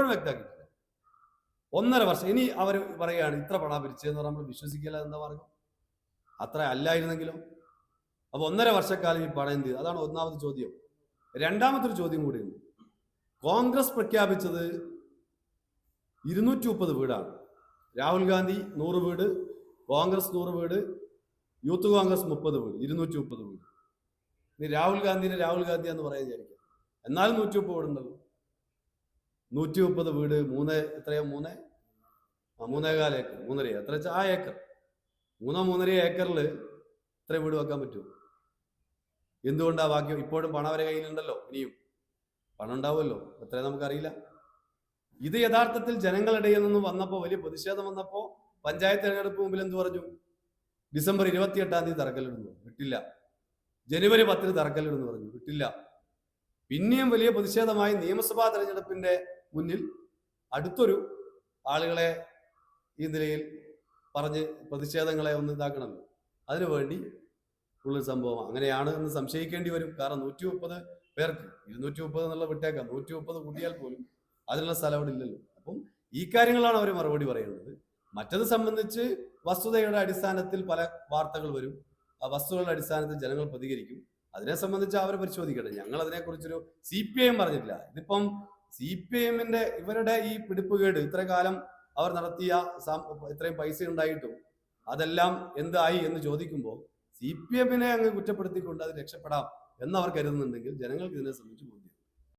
ഇപ്പോഴും വ്യക്തമാക്കിയിട്ടില്ല. 1.5 വർഷം. ഇനി അവർ പറയുകയാണ് ഇത്ര പണം പിരിച്ചതെന്ന് പറഞ്ഞാൽ നമ്മൾ വിശ്വസിക്കില്ല. എന്താ മാർഗം? അത്ര അല്ലായിരുന്നെങ്കിലോ? അപ്പൊ 1.5 വർഷക്കാലം ഈ പണം എന്ത്? അതാണ് ഒന്നാമത്തെ ചോദ്യം. രണ്ടാമത്തെ ഒരു ചോദ്യം കൂടിയുണ്ട്. കോൺഗ്രസ് പ്രഖ്യാപിച്ചത് 230 വീടാണ്. രാഹുൽ ഗാന്ധി 100 വീട്, കോൺഗ്രസ് 100 വീട്, യൂത്ത് കോൺഗ്രസ് 30 വീട്, 230 വീട്. ഇനി രാഹുൽ ഗാന്ധി എന്ന് പറയാൻ വിചാരിക്കാം. എന്നാലും 130 വീടുണ്ടല്ലോ. 130 വീട്, 3.4 ഏക്കർ, 3.5 എത്ര വെച്ചാൽ ആ ഏക്കർ, 3.5 ഏക്കറിൽ ഇത്ര വീട് വെക്കാൻ പറ്റുമോ? എന്തുകൊണ്ടാ ബാക്കി? ഇപ്പോഴും പണം അവരെ കയ്യിലുണ്ടല്ലോ, ഇനിയും പണം ഉണ്ടാവുമല്ലോ, എത്ര നമുക്കറിയില്ല. ഇത് യഥാർത്ഥത്തിൽ ജനങ്ങളിടയിൽ നിന്ന് വന്നപ്പോൾ, വലിയ പ്രതിഷേധം വന്നപ്പോൾ പഞ്ചായത്ത് തെരഞ്ഞെടുപ്പ് മുമ്പിൽ എന്ത് പറഞ്ഞു? ഡിസംബർ 28-ാം തീയതി തറക്കല്ലിടുന്നു, വിട്ടില്ല. ജനുവരി 10-ന് തറക്കല്ലിടുന്നു പറഞ്ഞു, വിട്ടില്ല. പിന്നെയും വലിയ പ്രതിഷേധമായി നിയമസഭാ തെരഞ്ഞെടുപ്പിന്റെ മുന്നിൽ അടുത്തൊരു ആളുകളെ ഈ നിലയിൽ പറഞ്ഞ് പ്രതിഷേധങ്ങളെ ഒന്ന് ഇതാക്കണമല്ലോ, അതിനുവേണ്ടി ഉള്ളൊരു സംഭവം അങ്ങനെയാണ് എന്ന് സംശയിക്കേണ്ടി വരും. കാരണം 130 പേർക്ക് 230 എന്നുള്ള വിട്ടേക്കാം, 130 കൂട്ടിയാൽ പോലും അതിനുള്ള സ്ഥലം അവിടെ ഇല്ലല്ലോ. അപ്പം ഈ കാര്യങ്ങളാണ് അവർ മറുപടി പറയുന്നത്. മറ്റത് സംബന്ധിച്ച് വസ്തുതയുടെ അടിസ്ഥാനത്തിൽ പല വാർത്തകൾ വരും, ആ വസ്തുതകളുടെ അടിസ്ഥാനത്തിൽ ജനങ്ങൾ പ്രതികരിക്കും. അതിനെ സംബന്ധിച്ച് അവർ പരിശോധിക്കട്ടെ. ഞങ്ങൾ അതിനെക്കുറിച്ചൊരു CPIM പറഞ്ഞിട്ടില്ല. ഇതിപ്പം CPIMന്റെ ഇവരുടെ ഈ പിടിപ്പുകേട്, ഇത്ര കാലം അവർ നടത്തിയ ഇത്രയും പൈസ ഉണ്ടായിട്ടും അതെല്ലാം എന്തായി എന്ന് ചോദിക്കുമ്പോൾ CPIMനെ അങ്ങ് കുറ്റപ്പെടുത്തിക്കൊണ്ട് അത് രക്ഷപ്പെടാം എന്നവർ കരുതുന്നുണ്ടെങ്കിൽ ജനങ്ങൾക്ക് ഇതിനെ സംബന്ധിച്ച് ബോധ്യം.